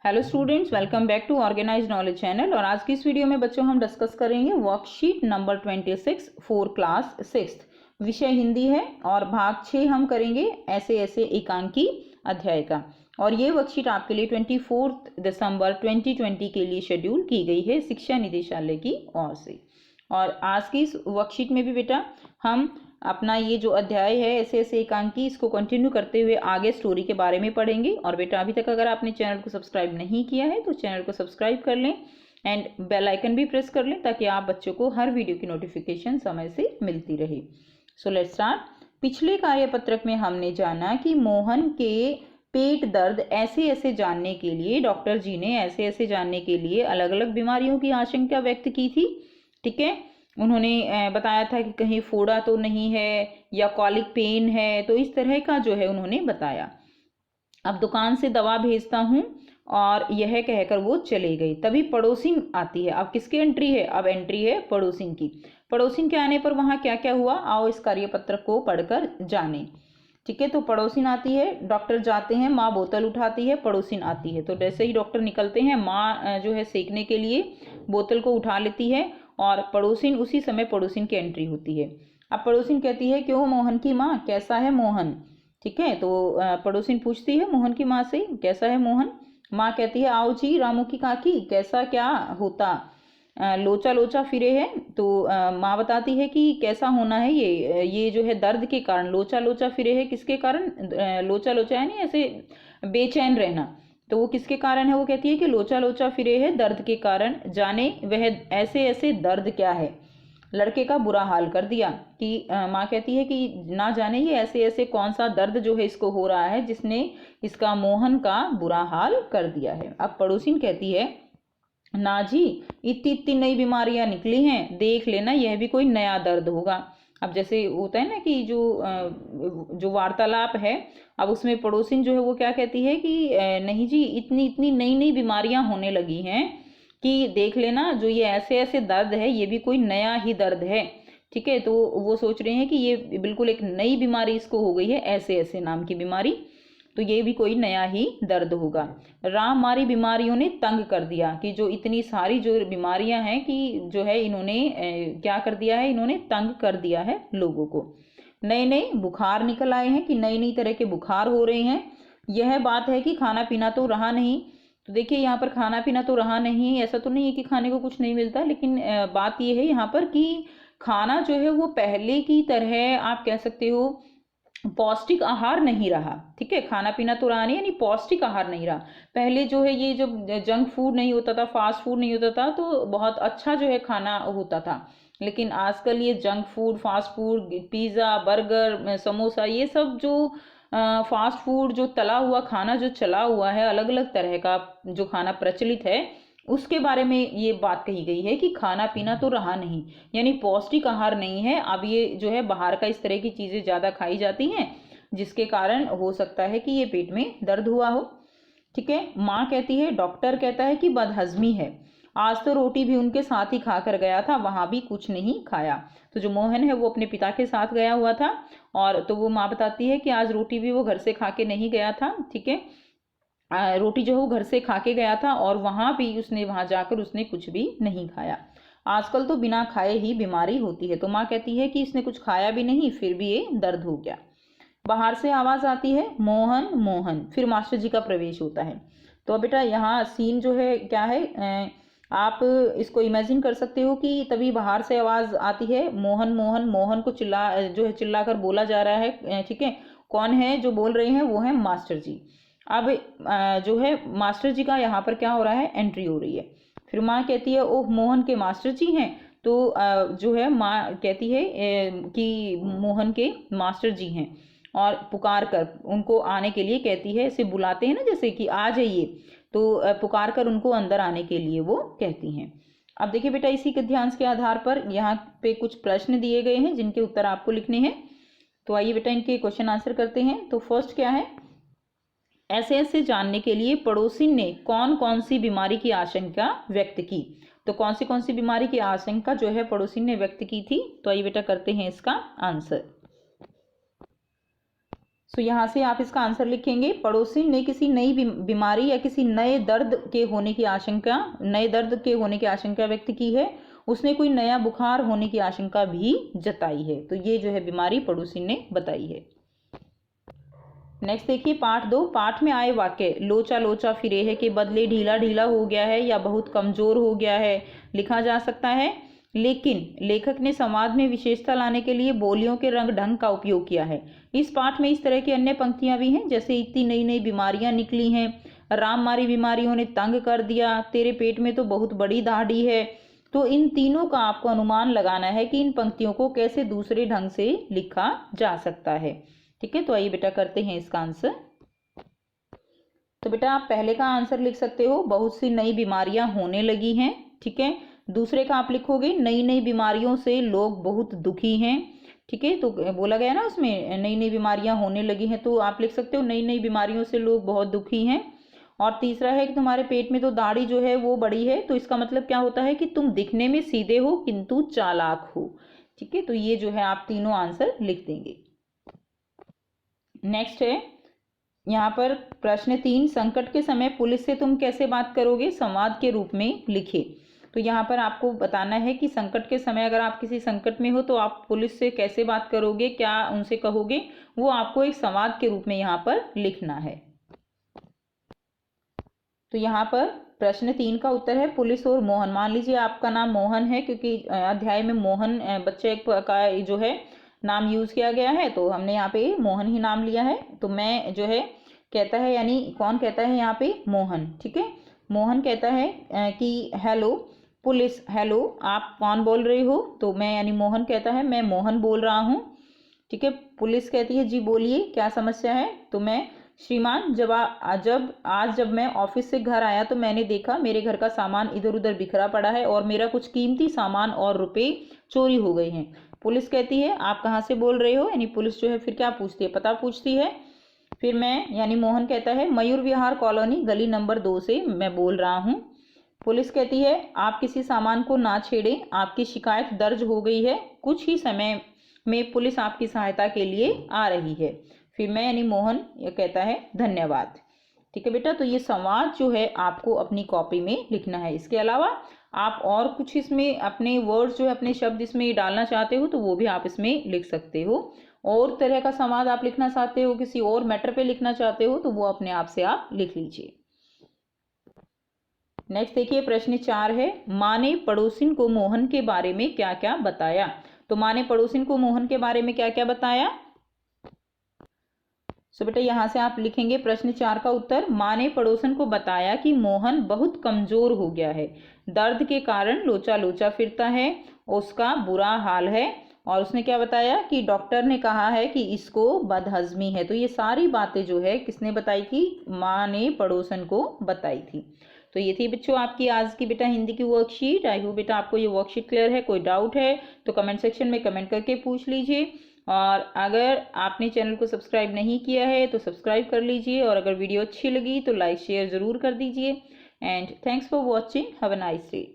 Hello students, welcome back to organised knowledge channel. और आज की इस वीडियो में बच्चों हम डिस्कस करेंगे वर्कशीट नंबर 26 फॉर क्लास 6। विषय हिंदी है और भाग 6 हम करेंगे ऐसे ऐसे एकांकी अध्याय का। और ये वर्कशीट आपके लिए 24 दिसंबर 2020 के लिए शेड्यूल की गई है शिक्षा निदेशालय की ओर से। और आज की इस वर्कशीट में भी बेटा हम अपना ये जो अध्याय है ऐसे ऐसे एकांकी, इसको कंटिन्यू करते हुए आगे स्टोरी के बारे में पढ़ेंगे। और बेटा अभी तक अगर आपने चैनल को सब्सक्राइब नहीं किया है तो चैनल को सब्सक्राइब कर लें एंड बेल आइकन भी प्रेस कर लें ताकि आप बच्चों को हर वीडियो की नोटिफिकेशन समय से मिलती रहे। So let's start. पिछले कार्यपत्रक में हमने जाना कि मोहन के पेट दर्द ऐसे ऐसे जानने के लिए डॉक्टर जी ने ऐसे ऐसे जानने के लिए अलग अलग बीमारियों की आशंका व्यक्त की थी। ठीक है, उन्होंने बताया था कि कहीं फोड़ा तो नहीं है या कॉलिक पेन है, तो इस तरह का जो है उन्होंने बताया। अब दुकान से दवा भेजता हूँ और यह कहकर वो चले गई। तभी पड़ोसिन आती है। अब किसकी एंट्री है? अब एंट्री है पड़ोसिन की। पड़ोसिन के आने पर वहाँ क्या क्या हुआ, आओ इस कार्यपत्र को पढ़कर जाने। ठीक है, तो पड़ोसिन आती है, डॉक्टर जाते हैं, माँ बोतल उठाती है, पड़ोसिन आती है। तो जैसे ही डॉक्टर निकलते हैं, माँ जो है सेकने के लिए बोतल को उठा लेती है और पड़ोसिन उसी समय पड़ोसिन की एंट्री होती है। अब पड़ोसिन कहती है क्यों मोहन की माँ, कैसा है मोहन? ठीक है, तो पड़ोसिन पूछती है मोहन की माँ से कैसा है मोहन। माँ कहती है आओ जी रामू की काकी, कैसा क्या होता, लोचा लोचा फिरे है। तो माँ बताती है कि कैसा होना है, ये जो है दर्द के कारण लोचा लोचा फिरे है। किसके कारण लोचा लोचा है? नहीं, ऐसे बेचैन रहना। तो वो किसके कारण है? वो कहती है कि लोचा लोचा फिरे है दर्द के कारण, जाने वह ऐसे ऐसे दर्द क्या है। लड़के का बुरा हाल कर दिया कि माँ कहती है कि ना जाने ये ऐसे ऐसे कौन सा दर्द जो है इसको हो रहा है जिसने इसका मोहन का बुरा हाल कर दिया है। अब पड़ोसिन कहती है ना जी, इतनी इतनी नई बीमारियां निकली हैं, देख लेना यह भी कोई नया दर्द होगा। अब जैसे होता है ना कि जो वार्तालाप है, अब उसमें पड़ोसिन जो है वो क्या कहती है कि नहीं जी, इतनी इतनी नई नई बीमारियां होने लगी हैं कि देख लेना जो ये ऐसे ऐसे दर्द है ये भी कोई नया ही दर्द है। ठीक है, तो वो सोच रहे हैं कि ये बिल्कुल एक नई बीमारी इसको हो गई है, ऐसे ऐसे नाम की बीमारी, तो ये भी कोई नया ही दर्द होगा। राम मारी बीमारियों ने तंग कर दिया, कि जो इतनी सारी जो बीमारियां हैं कि जो है इन्होंने क्या कर दिया है, इन्होंने तंग कर दिया है लोगों को। नए नए बुखार निकल आए हैं, कि नई नई तरह के बुखार हो रहे हैं। यह बात है कि खाना पीना तो रहा नहीं। तो देखिए यहाँ पर खाना पीना तो रहा नहीं, ऐसा तो नहीं है कि खाने को कुछ नहीं मिलता, लेकिन बात यह है यहाँ पर कि खाना जो है वो पहले की तरह आप कह सकते हो पौष्टिक आहार नहीं रहा। ठीक है, खाना पीना तो रहा नहीं, यानी पौष्टिक आहार नहीं रहा। पहले जो है ये जब जंक फूड नहीं होता था, फास्ट फूड नहीं होता था, तो बहुत अच्छा जो है खाना होता था। लेकिन आजकल ये junk food, fast food, pizza, burger, samosa, ये सब जो फास्ट फूड, जो तला हुआ खाना जो चला हुआ है, अलग अलग तरह का जो खाना प्रचलित है, उसके बारे में ये बात कही गई है कि खाना पीना तो रहा नहीं, यानी पौष्टिक आहार नहीं है। अब ये जो है बाहर का इस तरह की चीज़ें ज़्यादा खाई जाती हैं, जिसके कारण हो सकता है कि ये पेट में दर्द हुआ हो। ठीक है, माँ कहती है, डॉक्टर कहता है कि बदहजमी है। आज तो रोटी भी उनके साथ ही खा कर गया था, वहाँ भी कुछ नहीं खाया। तो जो मोहन है वो अपने पिता के साथ गया हुआ था, और तो वो माँ बताती है कि आज रोटी भी वो घर से खा के नहीं गया था। ठीक है, रोटी जो है वो घर से खा के गया था और वहाँ भी उसने, वहाँ जाकर उसने कुछ भी नहीं खाया। आजकल तो बिना खाए ही बीमारी होती है। तो माँ कहती है कि इसने कुछ खाया भी नहीं फिर भी ये दर्द हो गया। बाहर से आवाज़ आती है मोहन मोहन, फिर मास्टर जी का प्रवेश होता है। तो अब बेटा यहाँ सीन जो है क्या है, आप इसको इमेजिन कर सकते हो कि तभी बाहर से आवाज़ आती है मोहन मोहन, मोहन को जो है चिल्लाकर बोला जा रहा है। ठीक है, कौन है जो बोल रहे हैं? वो है मास्टर जी। अब जो है मास्टर जी का यहाँ पर क्या हो रहा है, एंट्री हो रही है। फिर माँ कहती है ओह मोहन के मास्टर जी हैं। तो जो है माँ कहती है कि मोहन के मास्टर जी हैं, और पुकार कर उनको आने के लिए कहती है। इसे बुलाते हैं ना जैसे कि आ जाइए, तो पुकार कर उनको अंदर आने के लिए वो कहती हैं। अब देखिए बेटा, इसी के ध्यान के आधार पर यहाँ पे कुछ प्रश्न दिए गए हैं जिनके उत्तर आपको लिखने हैं। तो आइए बेटा इनके क्वेश्चन आंसर करते हैं। तो फर्स्ट क्या है, ऐसे ऐसे जानने के लिए पड़ोसिन ने कौन कौन सी बीमारी की आशंका व्यक्त की। तो कौन सी बीमारी की आशंका जो है पड़ोसिन ने व्यक्त की थी। तो आइए बेटा करते हैं इसका आंसर। सो यहाँ से आप इसका आंसर लिखेंगे, पड़ोसी ने किसी नई बीमारी या किसी नए दर्द के होने की आशंका व्यक्त की है। उसने कोई नया बुखार होने की आशंका भी जताई है। तो ये जो है बीमारी पड़ोसी ने बताई है। नेक्स्ट देखिए पाठ 2। पाठ में आए वाक्य लोचा लोचा फिरे है के बदले ढीला ढीला हो गया है या बहुत कमजोर हो गया है लिखा जा सकता है। लेकिन लेखक ने संवाद में विशेषता लाने के लिए बोलियों के रंग ढंग का उपयोग किया है। इस पाठ में इस तरह की अन्य पंक्तियां भी हैं, जैसे इतनी नई नई बीमारियां निकली हैं, राम मारी बीमारियों ने तंग कर दिया, तेरे पेट में तो बहुत बड़ी दाढ़ी है। तो इन तीनों का आपको अनुमान लगाना है कि इन पंक्तियों को कैसे दूसरे ढंग से लिखा जा सकता है। ठीक है, तो आइए बेटा करते हैं इसका आंसर। तो बेटा आप पहले का आंसर लिख सकते हो, बहुत सी नई बीमारियां होने लगी हैं। ठीक है, दूसरे का आप लिखोगे नई नई बीमारियों से लोग बहुत दुखी हैं। ठीक है, तो बोला गया ना उसमें नई नई बीमारियां होने लगी हैं, तो आप लिख सकते हो नई नई बीमारियों से लोग बहुत दुखी हैं। और तीसरा है कि तुम्हारे पेट में तो दाढ़ी जो है वो बड़ी है, तो इसका मतलब क्या होता है कि तुम दिखने में सीधे हो किंतु चालाक हो। ठीक है, तो ये जो है आप तीनों आंसर लिख देंगे। नेक्स्ट है यहाँ पर प्रश्न 3, संकट के समय पुलिस से तुम कैसे बात करोगे, संवाद के रूप में लिखे। तो यहाँ पर आपको बताना है कि संकट के समय अगर आप किसी संकट में हो तो आप पुलिस से कैसे बात करोगे, क्या उनसे कहोगे, वो आपको एक संवाद के रूप में यहाँ पर लिखना है। तो यहाँ पर प्रश्न 3 का उत्तर है पुलिस और मोहन। मान लीजिए आपका नाम मोहन है, क्योंकि अध्याय में मोहन बच्चे का जो है नाम यूज किया गया है, तो हमने यहाँ पे मोहन ही नाम लिया है। तो मैं जो है कहता है, यानी कौन कहता है यहाँ पे, मोहन। ठीक है, मोहन कहता है कि हेलो पुलिस, हेलो आप कौन बोल रहे हो। तो मैं यानी मोहन कहता है मैं मोहन बोल रहा हूँ। ठीक है, पुलिस कहती है जी बोलिए क्या समस्या है। तो मैं श्रीमान जब मैं ऑफिस से घर आया तो मैंने देखा मेरे घर का सामान इधर उधर बिखरा पड़ा है और मेरा कुछ कीमती सामान और रुपए चोरी हो गए हैं। पुलिस कहती है आप कहाँ से बोल रहे हो, यानी पुलिस जो है फिर क्या पूछती है, पता पूछती है। फिर मैं यानी मोहन कहता है मयूर विहार कॉलोनी गली नंबर 2 से मैं बोल रहा हूँ। पुलिस कहती है आप किसी सामान को ना छेड़ें, आपकी शिकायत दर्ज हो गई है, कुछ ही समय में पुलिस आपकी सहायता के लिए आ रही है। फिर मैं यानी मोहन ये कहता है धन्यवाद। ठीक है बेटा, तो ये संवाद जो है आपको अपनी कॉपी में लिखना है। इसके अलावा आप और कुछ इसमें अपने वर्ड्स जो है अपने शब्द इसमें डालना चाहते हो तो वो भी आप इसमें लिख सकते हो। और तरह का संवाद आप लिखना चाहते हो, किसी और मैटर पे लिखना चाहते हो तो वो अपने आप से आप लिख लीजिए। नेक्स्ट देखिए प्रश्न 4 है माँ ने पड़ोसिन को मोहन के बारे में क्या क्या बताया। तो माँ ने पड़ोसिन को मोहन के बारे में क्या क्या बताया। सो बेटा यहाँ से आप लिखेंगे प्रश्न 4 का उत्तर, माँ ने पड़ोसन को बताया कि मोहन बहुत कमजोर हो गया है, दर्द के कारण लोचा लोचा फिरता है, उसका बुरा हाल है। और उसने क्या बताया कि डॉक्टर ने कहा है कि इसको बदहजमी है। तो ये सारी बातें जो है किसने बताई थी, माँ ने पड़ोसन को बताई थी। तो ये थी बच्चों आपकी आज की बेटा हिंदी की वर्कशीट। आई होप बेटा आपको ये वर्कशीट क्लियर है। कोई डाउट है तो कमेंट सेक्शन में कमेंट करके पूछ लीजिए। और अगर आपने चैनल को सब्सक्राइब नहीं किया है तो सब्सक्राइब कर लीजिए, और अगर वीडियो अच्छी लगी तो लाइक शेयर ज़रूर कर दीजिए। And thanks for watching, have a nice day.